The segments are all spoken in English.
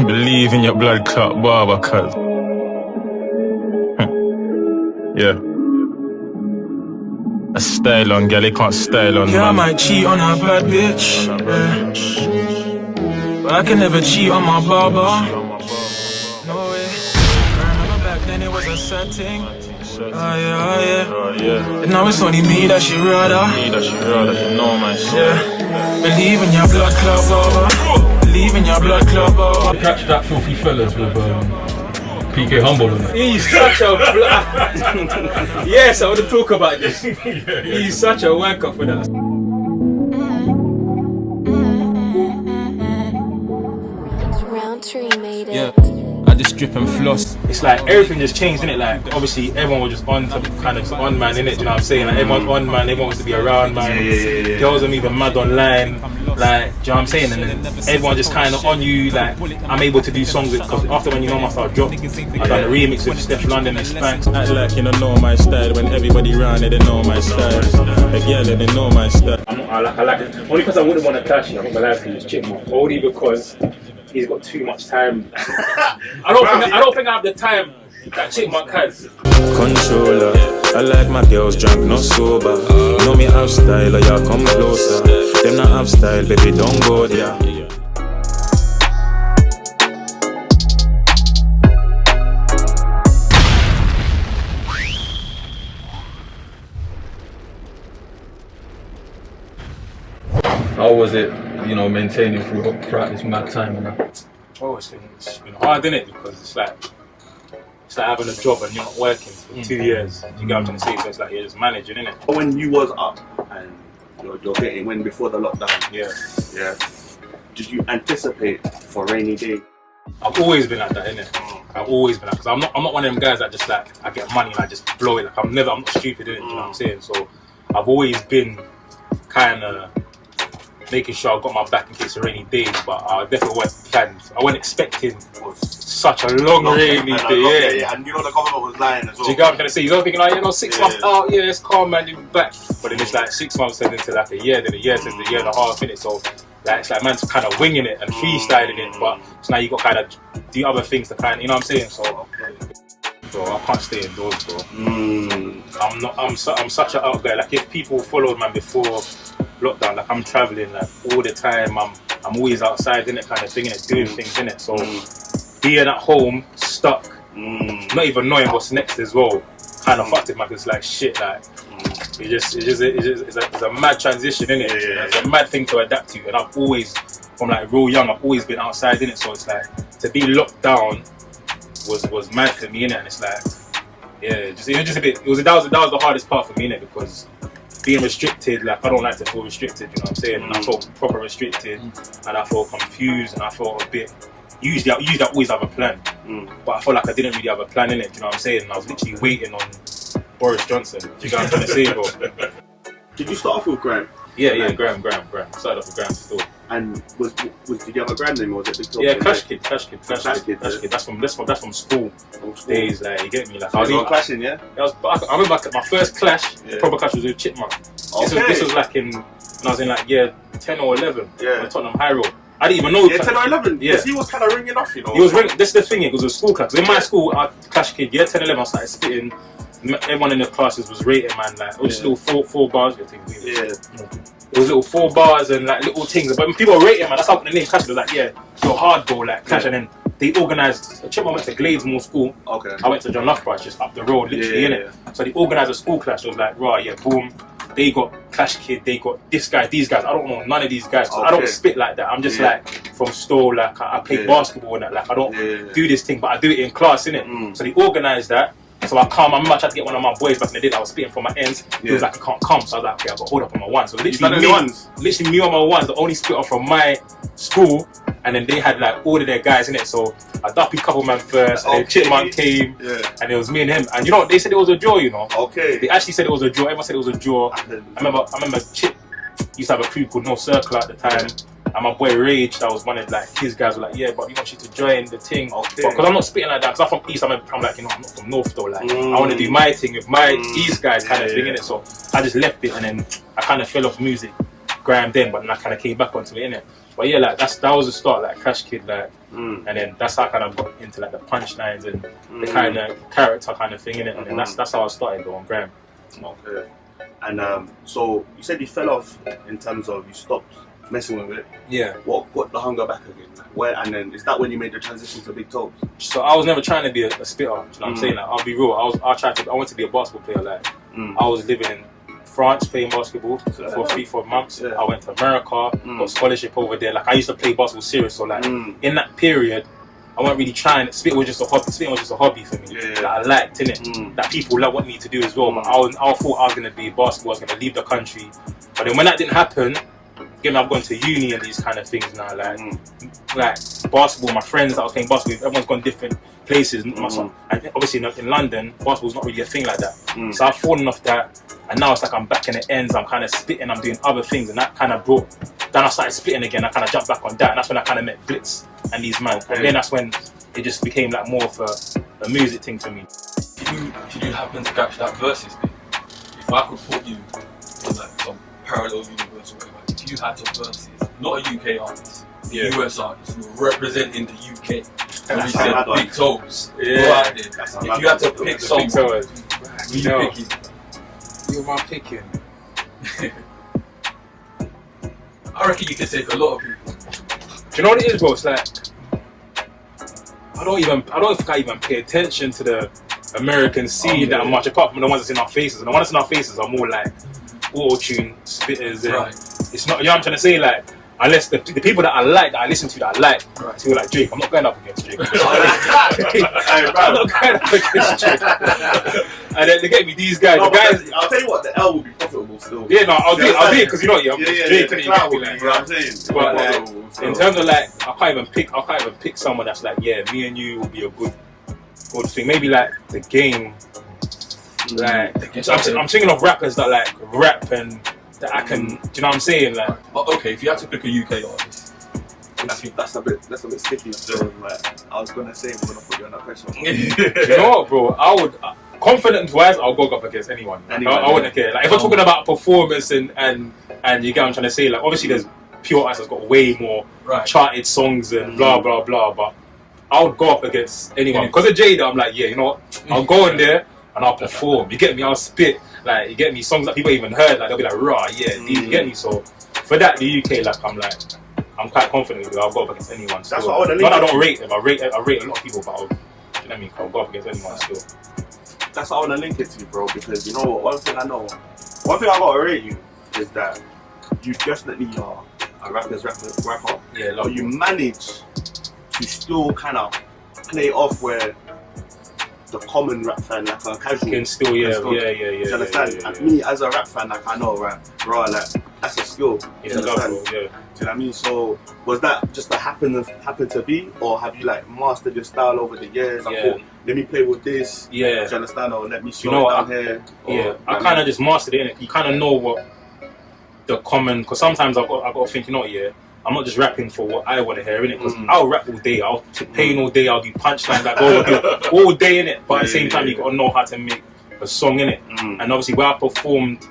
Believe in your blood clot barber, cuz. Yeah. A style on, girl, they can't style on, yeah, man. I might cheat on a bad bitch, yeah. But I can never cheat on my barber. No way. I remember back then it was a sad thing. Oh yeah. And now it's only me that she rather. Me that she rather, you know, man. Yeah. Believe in your blood clot barber. Believe in your blood clot barber. Catch that filthy fellas with PK Humble in it. He's such a yes, I want to talk about this. He's such a wanker for that. Yeah, I just drip and floss. It's like everything just changed, innit? Like obviously everyone was just on some kind of on man, innit? Do you know what I'm saying? Like everyone's on man, everyone wants to be around man. Girls are even mad online, like do you know what I'm saying? And then everyone just kind of on you. Like I'm able to do songs with, because after When You Know My Style dropped, I done a remix with Steph London and Spanks. Act like you don't know my style when everybody around they don't know my style. Like yeah, they don't know my style. I like it. Only because I wouldn't want to clash you. I'm not gonna lie to you, it's Chipmunk. Only because he's got too much time. I don't think I have the time that Chipmunk has. Controller, I like my girls drunk, not sober. Know me have style, or y'all come closer. Them not have style, baby, don't go there. How was it, you know, maintaining throughout this mad time and that? Oh, it's been hard, innit? Because it's like having a job and you're not working for 2 years. You get what I'm trying to say? So it's like you're just managing, innit? When you was up and you're getting when before the lockdown, Yeah. did you anticipate for rainy day? I've always been like that, innit? I've always been like, because I'm not one of them guys that just like I get money and I just blow it. Like I'm not stupid, innit? You know what I'm saying? So I've always been kind of making sure I got my back in case of rainy days, but I definitely wasn't planned. I wasn't expecting such a long rainy day. Yeah, and you know the government was lying as well. Do you get what I'm trying to say? You're thinking like, 6 months out, yeah, it's calm, man, you'll be back. But then it's like 6 months turned into like a year, then a year turns into a year and a half, innit? So like, it's like man's kind of winging it and freestyling it, but so now you got kind of do other things to kind of, you know what I'm saying? So I can't stay indoors, bro. I'm such an out guy. Like if people followed man before lockdown, like I'm traveling like all the time. I'm always outside, innit, kind of thing, innit, doing things, innit. So being at home, stuck, not even knowing what's next as well, kind of fucked it, man. It's like shit, like it's a mad transition, innit. It's a mad thing to adapt to, and I've always, from like real young, I've always been outside, innit. So it's like to be locked down was mad for me, innit. And it's like, yeah, that was the hardest part for me, innit, because being restricted, like I don't like to feel restricted, you know what I'm saying? And I felt proper restricted, and I felt confused, and I felt a bit. Usually I always have a plan, but I felt like I didn't really have a plan in it. You know what I'm saying? And I was literally waiting on Boris Johnson. Do you get what I'm trying to say, bro? Did you start off with Graham? Yeah, Graham. Started off with Graham still. And did you have a grand name or was it Big Top? Yeah, Clash Kid. That's from school days. Like you get me? Like I was clashing, yeah. I remember my first clash, proper clash was with Chipmunk. This was like when I was in like year 10 or 11. Yeah. On Tottenham High Road. I didn't even know. Yeah, 10 or 11. Yeah. He was kind of ringing off, you know. He was ringing. This is the thing. It was a school class. In my school, Clash Kid. Year 10, 11, I started spitting. Everyone in the classes was rating, man. Like it was just little four bars. It was little 4 bars and like little things. But when people were rating, man, that's how the name Clash was like, yeah, you're hard, bro, like Clash. And then they organised. Chipmunk went to Gladesmore School. Okay. I went to John Loughborough, just up the road, literally, innit. So they organised a school clash. It was like, right, yeah, boom. They got Clash Kid, they got this guy, these guys. I don't know none of these guys. I don't spit like that. I'm just like from store, like I play basketball and that. Like I don't do this thing, but I do it in class, innit. So they organised that. So I remember I tried to get one of my boys back in the day that I was spitting from my ends. He was like, I can't come. So I was like, okay, I've got to hold up on my ones. So literally me on my ones, the only spitter from my school. And then they had like all of their guys in it. So I duppy couple man first, and then Chipmunk came, and it was me and him. And you know, they said it was a draw, you know. Okay. They actually said it was a draw. Everyone said it was a draw. I remember Chip used to have a crew called No Circle at the time. And my boy Rage, that was one of like his guys were like, yeah, but we want you to join the thing. Because I'm not spitting like that, because I'm from East, I'm like, you know, I'm not from North though. Like, I want to do my thing with my East guys kind of thing in it. So I just left it, and then I kind of fell off music, Graham then, but then I kind of came back onto it, innit. But yeah, like that was the start, like Cash Kid, like, and then that's how I kind of got into like the punchlines and the kind of character kind of thing in it, and then that's how I started on Graham. Okay. And so you said you fell off in terms of you stopped messing with it. Yeah. What got the hunger back again? Like, where, and then is that when you made the transition to Big Tobz? So I was never trying to be a spitter. You know what I'm saying? Like, I'll be real. I wanted to be a basketball player. Like I was living in France playing basketball for 3-4 months. I went to America, got a scholarship over there. Like I used to play basketball serious. So like in that period, I wasn't really trying. Spitting was just a hobby. Spitting was just a hobby for me that I liked, innit? That people want me to do as well. But I thought I was gonna be basketball. I was gonna leave the country. But then when that didn't happen, again, I've gone to uni and these kind of things now. Like basketball, my friends that I was playing basketball with, everyone's gone different places. And obviously in London, basketball's not really a thing like that. So I've fallen off that, and now it's like I'm back in the ends. I'm kind of spitting. I'm doing other things, and that kind of brought. Then I started splitting again. I kind of jumped back on that, and that's when I kind of met Blitz and these man. And then that's when it just became like more of a music thing to me. Did you happen to catch that Versus thing? If I could put you in like some parallel universe or whatever, if you had to Versus, not a UK artist, a US artist, representing the UK, and you said Big Tobz, go out there. If you had to pick someone, who you picking? Who am I picking? I reckon you could take a lot of people. Do you know what it is, bro? It's like I don't think I even pay attention to the American scene that much, apart from the ones that's in our faces. And the ones that's in our faces are more like auto-tune spitters. And it's not, you know what I'm trying to say? Like, unless the people that I like, that I listen to, that I like, so like Drake. I'm not going up against Drake. I'm not going up against Drake. And then they get me these guys. No, the guys, I'll tell you what, the L will be profitable still. Yeah, no, I'll do it because you know, Drake. The cloud will be, you know what I'm saying? But like, in terms of like, I can't even pick someone that's like, yeah, me and you will be a good thing. Maybe like the game. Like, I'm thinking of rappers that like rap and that I can. Do you know what I'm saying? Like, okay, if you had to pick a UK artist, that's a bit sticky. So like, I was gonna say we're gonna put you under pressure. You know what, bro? I would. Confidence wise, I'll go up against anyone. I wouldn't care. Like if I'm talking about performance and you get what I'm trying to say, like obviously there's pure artists that's got way more charted songs and blah blah blah, but I would go up against anyone. Because of Jada, I'm like, yeah, you know what? I'll go in there and I'll perform. You get me? I'll spit. Like you get me, songs that people even heard, like they'll be like, rah, yeah, you get me? So for that, the UK, like I'm quite confident with it. I'll go up against anyone still. That's what I want to Not I don't rate them. I rate a lot of people, but you know what I mean? I'll go up against anyone still. That's how I want to link it to you, bro, because you know what, one thing I gotta rate you is that you definitely are a rapper. Yeah, but you manage to still kind of play off where the common rap fan, like a casual, can still, yeah. Do you understand? And me as a rap fan, like I know, right, bro, like that's a skill. Yeah, do you understand? yeah. Do you know what I mean? So was that just a happen to be, or have you like mastered your style over the years? I thought, let me play with this. Yeah. Do you understand? Or let me slow it down here. Yeah. I kind of just mastered it, innit? You kind of know what the common, because sometimes I've got to think, you know, I'm not just rapping for what I want to hear, innit? Because I'll rap all day, I'll take pain all day, I'll do punchlines like all day, innit? But at the same time, you got to know how to make a song, innit? And obviously, where I performed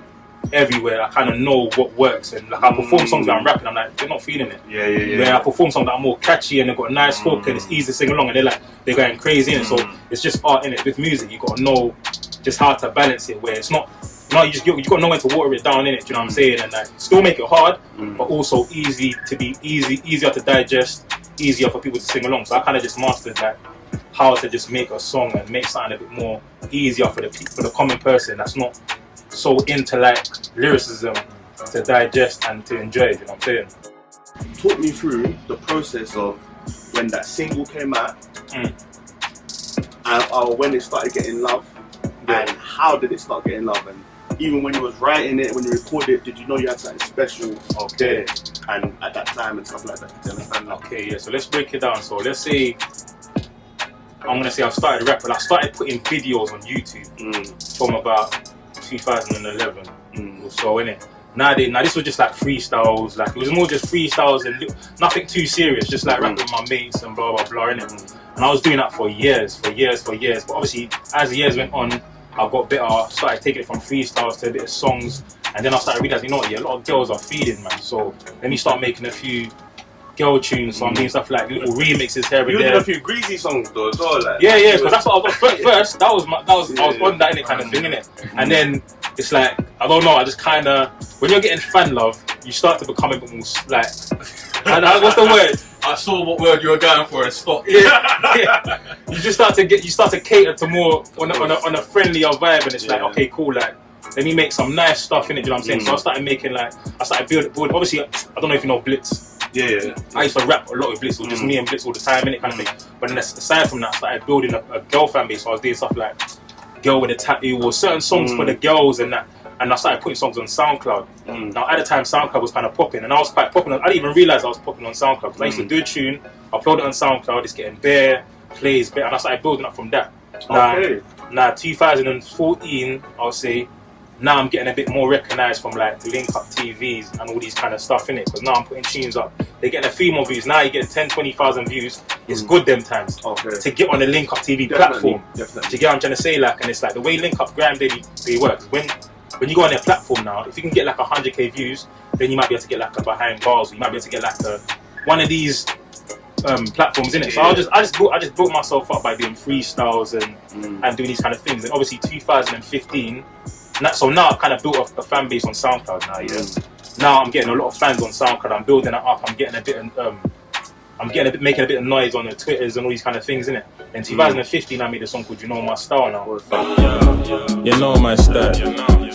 everywhere, I kind of know what works. And like I perform songs where I'm rapping, I'm like, they're not feeling it. Where I perform songs that are more catchy and they've got a nice hook and it's easy to sing along, and they're going crazy, innit? So it's just art, innit? With music, you got to know just how to balance it, where it's not. No, you got to know when to water it down, innit? Do you know what I'm saying? And like, still make it hard, but also easier to digest, easier for people to sing along. So I kind of just mastered like how to just make a song and make something a bit more easier for the common person that's not so into like lyricism to digest and to enjoy. You know what I'm saying? Talk me through the process of when that single came out, and when it started getting love, and how did it start getting love, and even when you was writing it, when you recorded it, did you know you had something special there and at that time and stuff like that? Do you understand that? Okay, yeah, so let's break it down. So let's say, I'm going to say I started rapping. I started putting videos on YouTube from about 2011 or so, innit? Now this was just like freestyles, like it was more just freestyles and nothing too serious, just like rapping with my mates and blah blah blah, innit? And I was doing that for years. But obviously, as the years went on, I got better, started taking it from freestyles to a bit of songs, and then I started realizing, you know what, a lot of girls are feeding, man. So let me start making a few girl tunes, so I'm doing stuff like little remixes here and You there. did a few greasy songs though as well, like. Yeah, because that's what I got first. I was on that kind of thing, innit? And then it's like, I don't know, I just kind of, when you're getting fan love, you start to become a bit more like, what's the word? I saw what word you were going for and stopped. Yeah. You just start to cater to more on a friendlier vibe, and it's like, okay, cool, like, let me make some nice stuff in it, do you know what I'm saying? So I started making building. Obviously, I don't know if you know Blitz. Yeah. I used to rap a lot with Blitz, or just me and Blitz all the time, innit, kind of thing. But then aside from that, I started building a girl fan base. So I was doing stuff like Girl with a Tattoo, or certain songs for the girls and that. And I started putting songs on SoundCloud. Now at the time, SoundCloud was kind of popping, and I was quite popular. I didn't even realize I was popping on SoundCloud, because I used to do a tune, upload it on SoundCloud, it's getting bare plays, bare, and I started building up from that. Now 2014, I'll say, now I'm getting a bit more recognised from like the Link Up TVs and all these kind of stuff in it, because now I'm putting tunes up. They're getting a few more views. Now you get 10, 20,000 views. It's good them times to get on the Link Up TV platform. Do you get what I'm trying to say? Like, and it's like the way Link Up Grime they work. When you go on their platform now, if you can get like 100k views, then you might be able to get like a behind bars, or you might be able to get like one of these platforms in it. So I just built myself up by doing freestyles and doing these kind of things. And obviously 2015. So now I've kind of built a fan base on SoundCloud now. Yeah. Now I'm getting a lot of fans on SoundCloud. I'm building it up. I'm getting making a bit of noise on the Twitters and all these kind of things, innit? In 2015, I made a song called "You Know My Style" now. You know my style,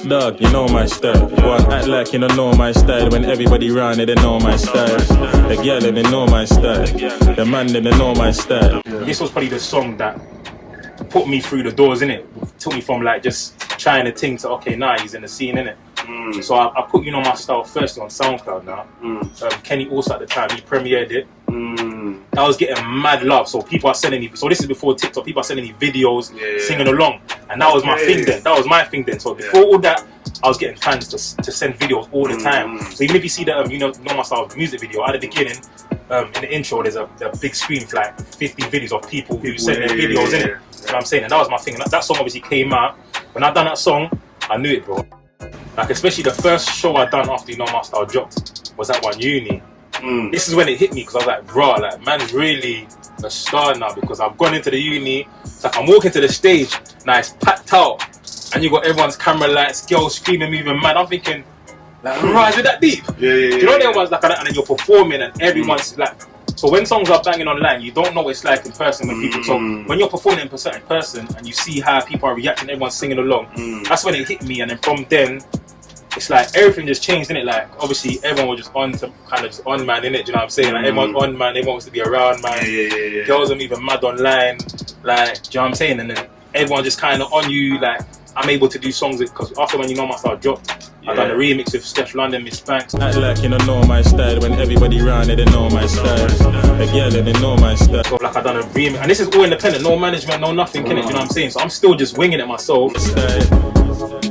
dog. You know my style. One act like you don't know my style when everybody round it, they know my style. The girl they know my style. The man they know my style. This was probably the song that put me through the doors, innit? Took me from like just trying to think to, okay, now he's in the scene, innit? So I put You Know My Style first on SoundCloud now. Kenny also at the time, he premiered it. I was getting mad love, so people are sending me, so this is before TikTok, people are sending me videos, singing along, and that was my thing then. That was my thing then. So before all that, I was getting fans to send videos all the time. So even if you see the You Know My Style music video, at the beginning, in the intro, there's a big screen for like 50 videos of people who send their videos in it. You know what I'm saying? And that was my thing. That song obviously came out. When I done that song, I knew it, bro. Like, especially the first show I done after You Know My Style dropped was at one uni. This is when it hit me, because I was like, bro, like, man's really a star now, because I've gone into the uni. It's like I'm walking to the stage, now it's packed out, and you got everyone's camera lights, girls screaming, moving mad. I'm thinking, like, bro, is it that deep? You know, everyone's like that, and then you're performing, and everyone's like, so when songs are banging online, you don't know what it's like in person when people. So when you're performing in person and you see how people are reacting, everyone's singing along. That's when it hit me, and then from then, it's like everything just changed, innit? Like, obviously everyone was just on some kind of just on man, innit? Do you know what I'm saying? Like, everyone's on man, everyone wants to be around man. Girls are even mad online, like, do you know what I'm saying? And then everyone just kind of on you. Like, I'm able to do songs because after When You Know My Style dropped, I done a remix with Steph London, Miss Banks. Act like you don't know my style when everybody round it, they know my style. The girl they know my style. So like I done a remix, and this is all independent, no management, no nothing, innit? Do you know what I'm saying? So I'm still just winging it myself.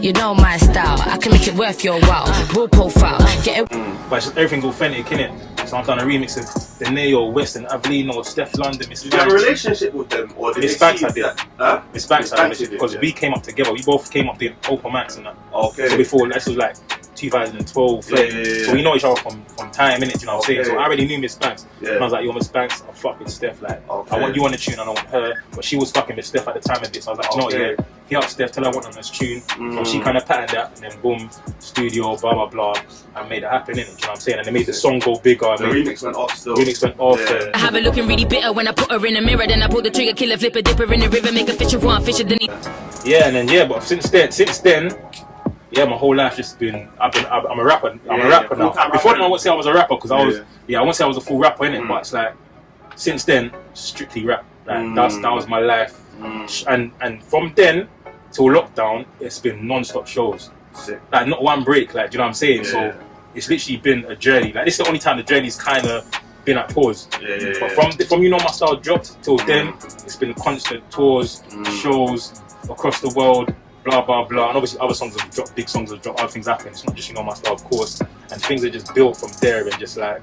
You know my style, I can make it worth your while. Raw profile, get it. But it's just everything's authentic, innit? So I've done a remix of Deneo, Weston, Avelino, Steph London, Miss Banks. Did you have a relationship with them, or did Miss they Banks see I did. that? Miss Banks I Miss did, Banks because we came up together. We both came up doing open mics and that. So before, this was like 2012, so we know each other from time, innit? Do you know what I'm saying? So I already knew Miss Banks. And I was like, yo, Miss Banks, I fuck with Steph. Like, I want you on the tune and I want her. But she was fucking with Steph at the time of this. So I was like, you know what, hit up Steph, tell her I want on this tune. So she kind of patterned that, and then boom, studio, blah blah blah, and made it happen, innit? Do you know what I'm saying? And they made the song go bigger. The remix went off still. Remix went off. I have her looking really bitter when I put her in the mirror. Then I pull the trigger, kill her, flip her, dip her in the river, make a fisher one, fisher than Yeah, and then but since then, yeah, my whole life just been. I'm a rapper. I'm a rapper now. Before then, I wouldn't say I was a rapper, because I was. I wouldn't say I was a full rapper, innit? But it's like, since then, strictly rap. Like that was my life. And from then till lockdown, it's been non-stop shows. Like, not one break. Like, do you know what I'm saying? So it's literally been a journey. Like, this is the only time the journey's kind of been at pause. But from You Know My Style dropped till then, it's been constant tours, shows across the world. Blah blah blah, and obviously other songs have dropped, big songs have dropped, other things happen. It's not just You Know My Style, of course, and things are just built from there, and just like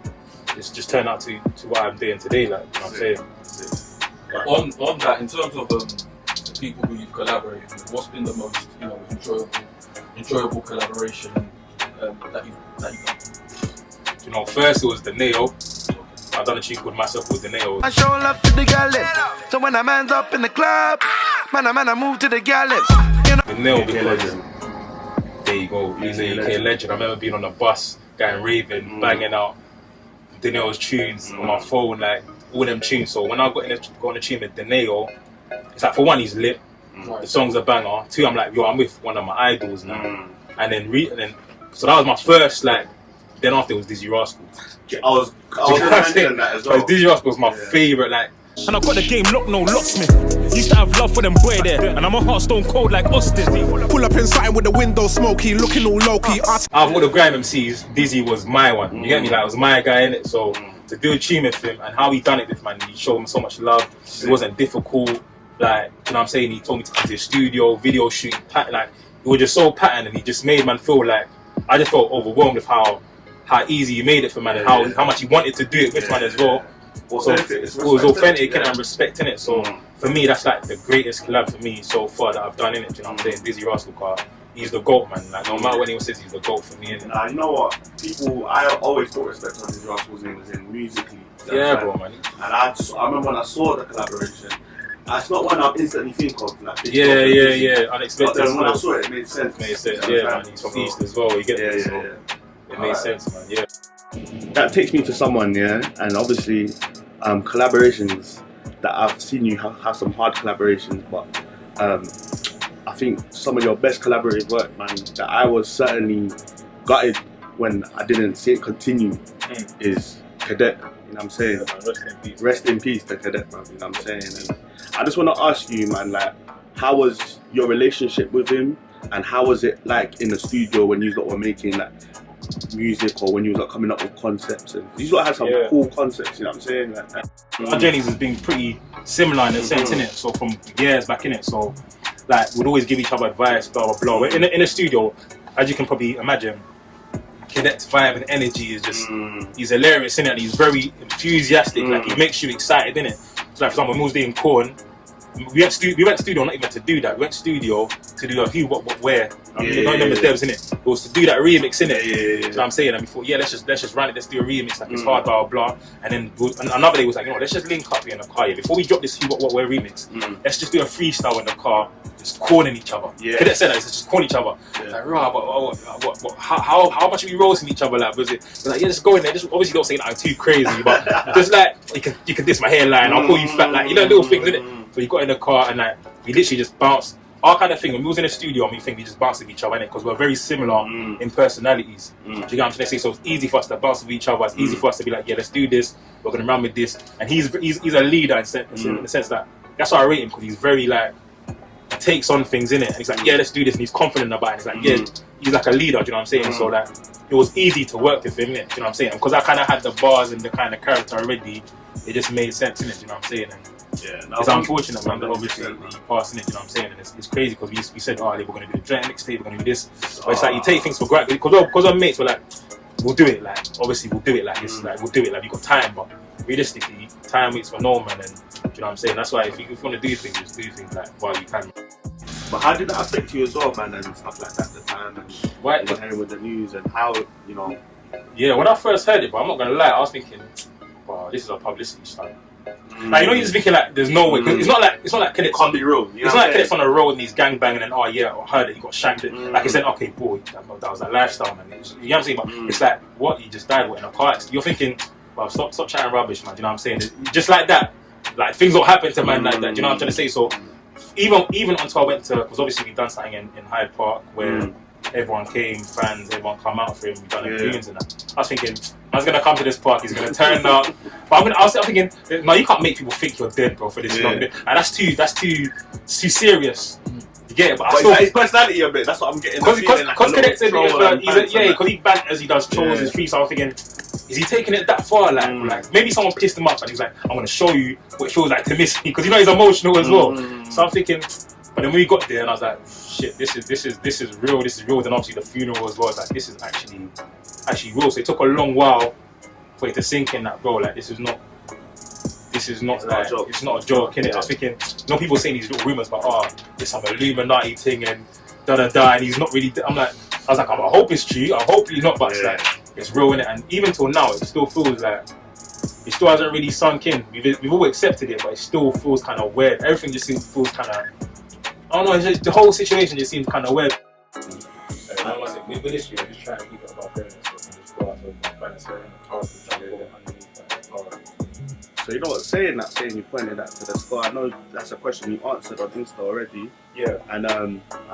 it's just turned out to what I'm doing today. Like, you know what I'm saying? On that, in terms of the people who you've collaborated with, what's been the most enjoyable collaboration that you've done? You know, first it was Deneo. I've done a tune called Myself with Deneo. I show love to the galley. So when a man's up in the club, man, I move to the galley. Deneo, because there you go, he's a UK legend. I remember being on the bus, going raving, banging out Deneo's tunes on my phone, like all them tunes. So when I got on the tune with Deneo, it's like, for one, he's lit. The song's a banger. Two, I'm like, yo, I'm with one of my idols now. And then so that was my first, like, then after it was Dizzy Rascal. I was mentioning that as well. Dizzy Rascal was my favourite, like. And I got the game locked, no locksmith. Used to have love for them boy there, and I'm a heart stone cold like Austin. Pull up inside with the window smoky, looking all low-key. Out of all the grime MCs, Dizzy was my one. You get me? Like, it was my guy in it. So to do a tune with him and how he done it with, man, he showed him so much love. It wasn't difficult. Like, you know what I'm saying? He told me to come to the studio, video shoot, pattern. Like, it was just so patterned, and he just made man feel like, I just felt overwhelmed with how easy he made it for man, and how much he wanted to do it with man as well. So it was authentic and respecting it. So for me, that's like the greatest collab for me so far that I've done in it. You know what I'm saying? Dizzy Rascal car, he's the GOAT, man. Like, no matter what anyone says, he's the GOAT for me. You know what? I always put respect on Dizzy Rascal's name as in musically. Yeah, bro, man. And I remember when I saw the collaboration. It's not one I instantly think of. Like, yeah, unexpected. But then when I saw it, it made sense. Yeah, man. He's from East as well. You get it. So it made sense, man. Yeah. That takes me to someone, and obviously collaborations that I've seen you have some hard collaborations, but I think some of your best collaborative work, man, that I was certainly gutted when I didn't see it continue is Cadet. You know what I'm saying? Rest in peace to Cadet, man. You know what I'm saying? And I just want to ask you, man, like, how was your relationship with him, and how was it like in the studio when you lot were making like music, or when you was like coming up with concepts? And you lot had some cool concepts, you know what I'm saying? Like, our journeys has been pretty similar in a sense, innit? So from years back, innit? So like, we'd always give each other advice, blah blah blah. In the studio, as you can probably imagine, Cadet's vibe and energy is just, he's hilarious, innit? He's very enthusiastic, like, he makes you excited, innit? So like, for example, when we was doing Corn, we went to studio not even to do that. We went to studio to do a Who, What, Where. Not even the devs, innit? It was to do that remix, innit? You know what I'm saying? And we thought, let's just run it. Let's do a remix. Like, it's hard, blah blah. And then another day was like, you know, let's just link up here in the car. Before we drop this Who, What, Where remix, let's just do a freestyle in the car, just calling each other. Cadet said that, let's just call each other. Like, rah, but how much are we roasting each other? Like, was it? Like, just go in there. Just obviously don't say nothing too crazy, but just like, you can diss my hairline. I'll call you fat. Like, you know, little things, innit? So we got in the car and like, we literally just bounced. Our kind of thing, when we was in the studio, we just bounced with each other, innit? Because we're very similar in personalities. Do you get what I'm trying to say? So it's easy for us to bounce with each other. It's easy for us to be like, let's do this. We're gonna run with this. And he's a leader in the sense that that's why I rate him, because he's very like, he takes on things, innit? And he's like, let's do this. And he's confident about it. And he's like, he's like a leader. Do you know what I'm saying? So like, it was easy to work with him, innit? Do you know what I'm saying? Because I kind of had the bars and the kind of character already. It just made sense, innit? Do you know what I'm saying? And it's unfortunate, man, that obviously he passed, innit? You know what I'm saying? And it's crazy, because we said, we're going to do a joint mixtape, we're going to do this. But it's like, you take things for granted, because our mates were like, we'll do it, like, obviously we'll do it like this, like, we'll do it, like, we got time, but realistically, time waits for no man, and do you know what I'm saying? That's why if you want to do things, just do things like while you can. But how did that affect you as well, man, and stuff like that at the time, and hearing with the news, and how, you know? Yeah, when I first heard it, but I'm not going to lie, I was thinking, wow, this is a publicity stunt. Like, you know, you're just thinking like, there's no way, because it's not like Cadet can't be real. It's not like Cadet's on the road and he's gangbanging and I heard that he got shanked. Like, he said, okay, boy, that was that lifestyle, man. You know what I'm saying? But it's like, what, he just died in a car accident. You're thinking, well, stop chatting rubbish, man. Do you know what I'm saying? Just like that, like, things don't happen to man like that. Do you know what I'm trying to say? So even until I went to, because obviously we done something in Hyde Park where everyone came, fans, everyone come out for him, we done tunes and that. I was thinking, man's gonna come to this park, he's gonna turn up. But I was thinking, no, you can't make people think you're dead, bro, for this long. And that's too serious. You get it? But I still, his personality a bit, that's what I'm getting. Because Cadet said, because he banters, he does trolls, his freestyle. I was thinking, is he taking it that far? Like maybe someone pissed him off and he's like, I'm gonna show you what it feels like to miss me, because you know he's emotional as well. So I'm thinking, but then when we got there and I was like, shit, this is real. Then obviously the funeral as well. It's like, this is actually real. So it took a long while for it to sink in that, bro. Like, this is not like, it's not a joke, innit? I was thinking, you know, people saying these little rumors about, there's some Illuminati thing and da-da-da, and he's not really, I was like, I hope it's true, I hope he's not, but it's like, it's real, innit? And even till now, it still feels like it still hasn't really sunk in. We've all accepted it, but it still feels kind of weird. Everything just feels kind of, I don't know, it's just, the whole situation just seems kind of weird. With this year, I'm just trying to keep it about fairness. So you know what, saying you pointed that to the score, I know that's a question you answered on Insta already. Yeah. And I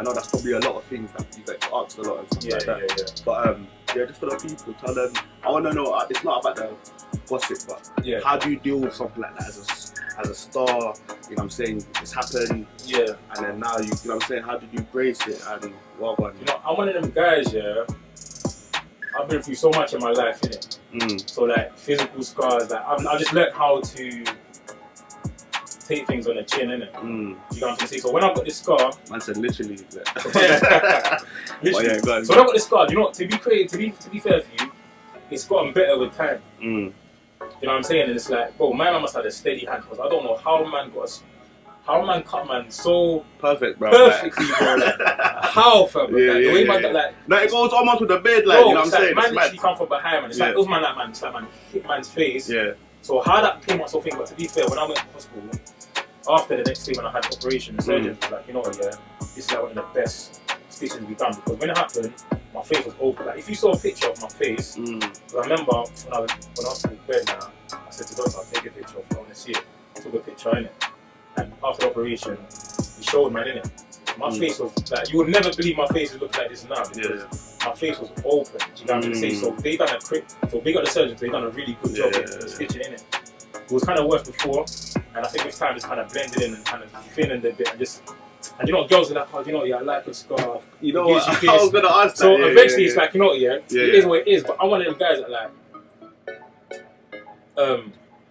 know that's probably a lot of things that you get asked a lot and stuff like that. Yeah. But yeah, just for the people, tell them, I want to know, it's not about the gossip, but how do you deal with something like that as a star? You know what I'm saying? It's happened. Yeah. And then now, you know what I'm saying, how did you embrace it and what on? You know, I'm one of them guys, yeah. I've been through so much in my life, innit? So like physical scars, like I've just learned how to take things on the chin, innit? You know what I'm saying? So when I got this scar, man said literally. literally. So when I got this scar, you know what? To be fair for you, it's gotten better with time. You know what I'm saying? And it's like, bro, my man must have a steady hand because I don't know how man cut man so perfect, bro. Perfectly, bro. Like, how, fam? The way man got like. No, it goes almost with the bed, like, bro, you know what I'm saying? Man literally come from behind, man. It's like, it was man like man, it's like man hit man's face. Yeah. So how that came out so thing, but to be fair, when I went to hospital, after the next day when I had the operation, the surgeon was like, you know what, this is like one of the best stitches we've done because when it happened, my face was open. Like if you saw a picture of my face, I remember when I was in bed now, I said to doctor, I'll take a picture of it, I want to see it. I took a picture in it. And after the operation, he showed man in it. My face was like, you would never believe my face would look like this now because my face was open. Do you know what I'm saying? So they done so big up the surgeons, they done a really good job in stitching in it. It was kind of worse before, and I think this time it's kind of blended in and kind of thinned a bit and you know, girls are like, oh, you know, I like a scar. You know what? I was gonna ask that. So eventually it's like, you know what, it is what it is. But I'm one of them guys that like,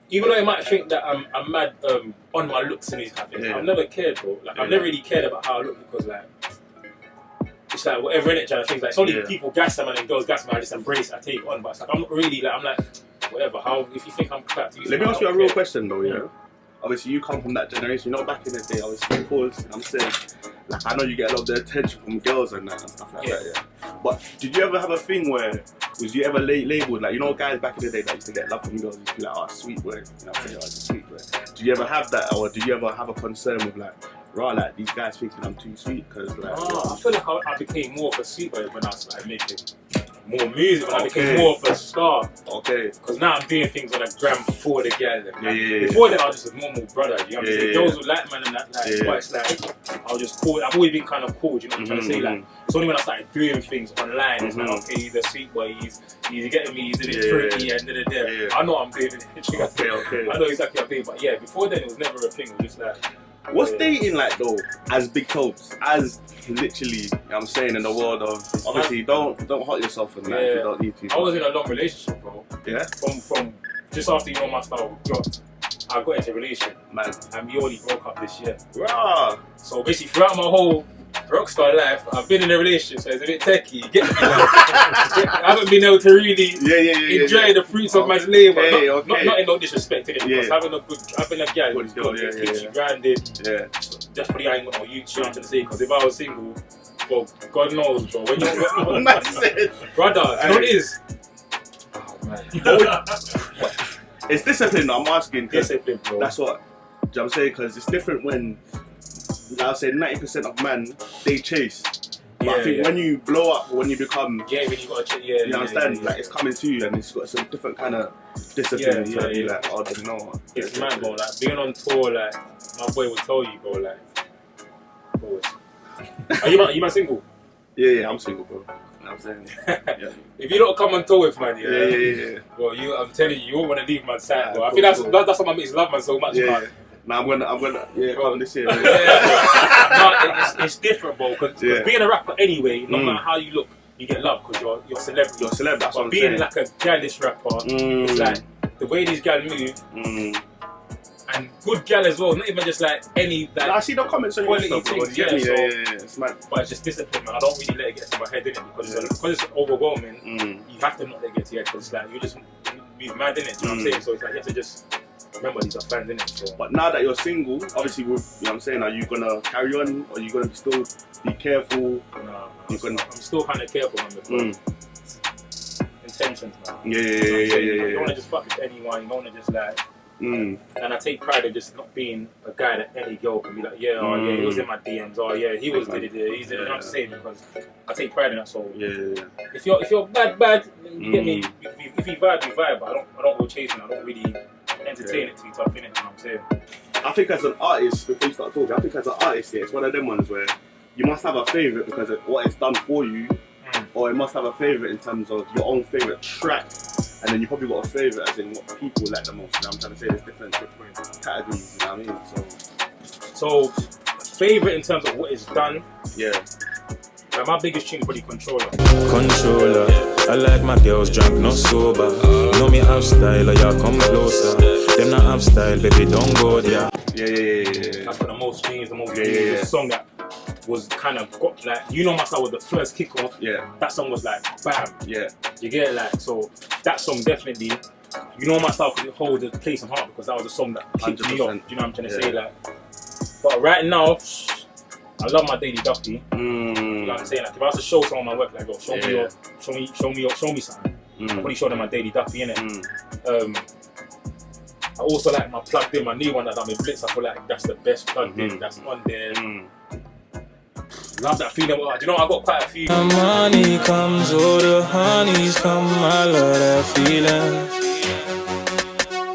even though you might think that I'm mad on my looks and these kind of things, I've never cared, bro. Like I've never really cared about how I look because like it's like whatever in it, trying to think like it's only people gas them and girls gas them, I just embrace it, I take it on. But it's like I'm not really like I'm like whatever. How if you think I'm crap, let me ask you a real question though, you know. Obviously you come from that generation, you know, back in the day, obviously pause, I'm saying, like I know you get a lot of the attention from girls and that and stuff like that, But did you ever have a thing where, was you ever labelled, like, you know, guys back in the day that used to get love from girls, used to be like, oh, sweet boy, you know what I'm saying, oh, sweet boy. Did you ever have that, or did you ever have a concern with like, right, like these guys thinking I'm too sweet? Because like, I feel like I became more of a sweet boy when I started making more music, when I became more of a star. Because now I'm doing things on a gram for the girl. Before that, I was just a normal brother. You know what I'm saying? Girls would like man and that, like, but it's like, I was just cool. I've always been kind of cool, you know what I'm trying to say? Like, it's only when I started doing things online, it's like, okay, he's a sweet boy, he's getting me, he's in it tricky, and I know I'm doing it. I know exactly what I'm doing, but yeah, before then, it was never a thing. It was just like, what's dating like though, as Big Tobz, as literally, you know what I'm saying, in the world of, obviously don't hurt yourself in that if you don't need to. I was in a long relationship, bro. Yeah? From just after You Know My Style dropped, I got into a relationship, man, and we only broke up this year. Rah. So basically throughout my whole rockstar life, I've been in a relationship, so it's a bit techie. You get me? I haven't been able to really enjoy the fruits of my labour. Not in no disrespect to it, because having a girl who's got to keep you grounded. Just probably I ain't got no YouTube, I'm trying to say, because if I was single, well, God knows, bro. When you're brother, you know what it is? Oh man. It's discipline, I'm asking. Discipline, bro. That's what I'm saying, because it's different when, I'll say 90% of men, they chase. But I think when you blow up, when you become, when you got to you understand, like it's coming to you and it's got some different kind of discipline to be like, oh, I don't know. It's mad, bro. Like being on tour, like my boy will tell you, bro. Like, bro, are you man single? Yeah, I'm single, bro. You know what I'm saying? If you don't come on tour with man, well, I'm telling you, you won't want to leave man's side, bro. I think that's what makes love man so much, man. Nah, I'm gonna come this year. It's different, bro. Because being a rapper anyway, no matter how you look, you get love because you're celebrity. You're a celeb, that's what I'm being saying. like a galish rapper, it's like the way these gals move, and good gal as well. Not even just like any like. I see the comments on your things. It's mad. But it's just discipline, man. I don't really let it get to my head, innit? Because it's overwhelming. You have to not let it get to your head because it's like you just be mad, innit? You know what I'm saying? So it's like you have to just. Remember, these are fans, innit? So. But now that you're single, obviously, you know what I'm saying, are you gonna carry on or are you gonna still be careful? No, I'm still kind of careful, man. Because in intentions, man. Yeah. You don't want to just fuck with anyone. You don't want to just like. Mm. And I take pride in just not being a guy that any girl can be like, yeah, oh yeah, he was in my DMs, oh yeah, he was did it, he's in it. I'm saying because I take pride in that. So if you're bad, you get me. If you vibe, you vibe. But I don't go chasing. I don't really entertain it too tough, innit? You know what I'm saying? I think as an artist, before you start talking, I think as an artist, it's one of them ones where you must have a favourite because of what it's done for you, or it must have a favourite in terms of your own favourite track. And then you probably got a favourite as in what people like the most. You know what I'm trying to say? There's different categories, you know what I mean? So favourite in terms of what it's done. Yeah. Like my biggest tune is probably Controller. Controller. I like my girls drunk, not sober. Know me have style, or y'all come closer. Them not have style, baby, don't go there. Yeah. That's got the most streams, the most views. The song that was kind of got like, you know my style was the first kickoff. Yeah. That song was like bam. Yeah. You get it, like, so that song definitely, you know my style could hold a place in heart because that was a song that kicked me off. Do you know what I'm trying to say? Like, but right now, I love my Daily Duppy. You know what I'm saying? Like, if I was to show someone my work, like, oh, show me something. I probably show them my Daily Duppy, innit? I also like my plugged in, my new one that I'm in Blitz. I feel like that's the best plugged in that's on there. Love that feeling. Do you know I got quite a few. The money comes, oh the honeys come. I love that feeling.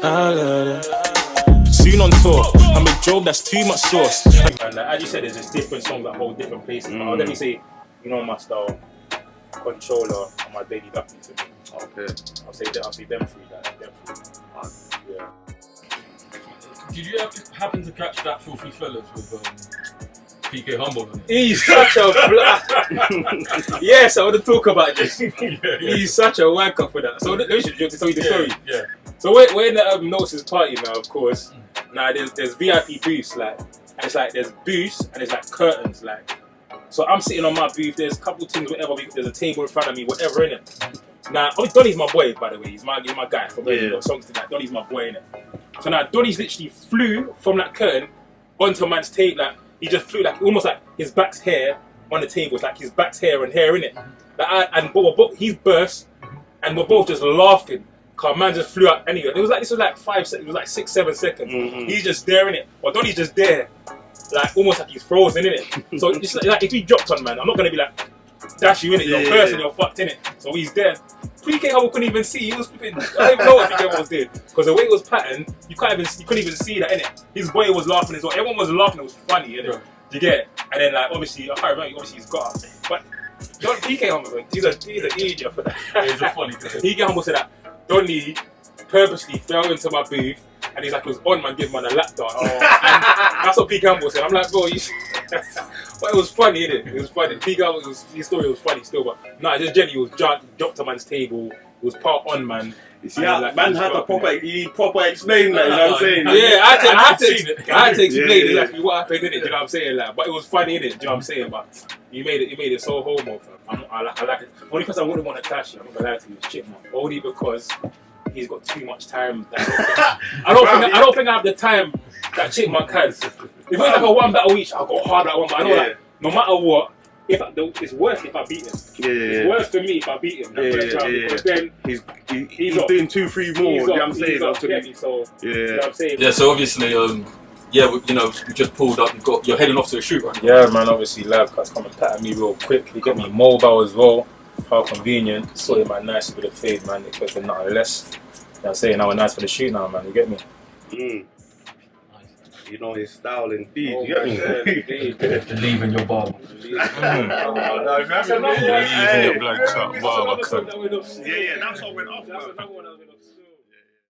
I love it. Soon on tour, I'm a job that's too much sauce. Man, like, as you said, there's just different songs that hold different places. But I'll definitely say, you know my style, Controller, and my Daily Duppy for me. Okay. I'll say them three. Yeah. Did you happen to catch that Filthy Fellas with PK Humble on it? He's such a yes, I want to talk about this. He's such a wanker for that. So let me just tell you the story. Yeah. So we're in the Notice's party now, of course. Now there's VIP booths, like, and it's like there's booths and there's like curtains, like. So I'm sitting on my booth. There's a couple things, whatever. There's a table in front of me, whatever in it. Now Donny's my boy, by the way. He's my guy from songs to that. Donny's my boy in it. So now Donny's literally flew from that curtain onto man's table. Like he just flew, like almost like his back's hair on the table. It's like his back's hair and hair in it. Like he's burst, and we're both just laughing. Cause man just flew out anyway. This was like 5 seconds. It was like 6-7 seconds. He's just there in it. But Donny's just there, like almost like he's frozen in it. So it's like if he dropped on man, I'm not gonna be like dash you in it. You're bursting, you're fucked in it. So he's there. PK Humble couldn't even see. He was flipping. I don't even know what PK Humble was doing because the way it was patterned, you couldn't even see that in it. His boy was laughing as well. Everyone was laughing. It was funny, you know. You get it? And then like obviously I can't remember. Obviously he's got up, but PK Humble, he's an idiot for that. He's a funny guy. PK Humble said that Donny purposely fell into my booth and he's like, it was on man, give man a lap dance. And that's what PK Humble said. I'm like, bro, but it was funny, innit? It was funny. PK Humble, his story was funny still, but nah, just generally, it was dropped on man's table. It was part on man. You see, like, man had to proper explain that, you know what I'm saying? Yeah, I had to explain exactly what happened in it, you know what I'm saying? Like, but it was funny in it, you know what I'm saying? But you made it so homo, fam. I like it. Only because I wouldn't want to clash you, I'm not gonna lie to you, Chipmunk. Only because he's got too much time. I don't think I have the time that Chipmunk has. If it was like a one battle each, I'll go hard at one, but I know like, no matter what, it's worse if I beat him. It's worse for me if I beat him. Because then he's doing 2-3 more. You know what I'm saying? So obviously, we just pulled up. You're heading off to a shoot, right? Yeah, man. Obviously, live cuts come and pattern me real quick. He got me mobile as well. How convenient. Sorted my nice with a fade, man. It could have nothing less. You know what I'm saying? Now we're nice for the shoot now, man. You get me? You know his style indeed. You get me? Leaving your bar. Leaving your black cut barber cut. Yeah, that's what went off.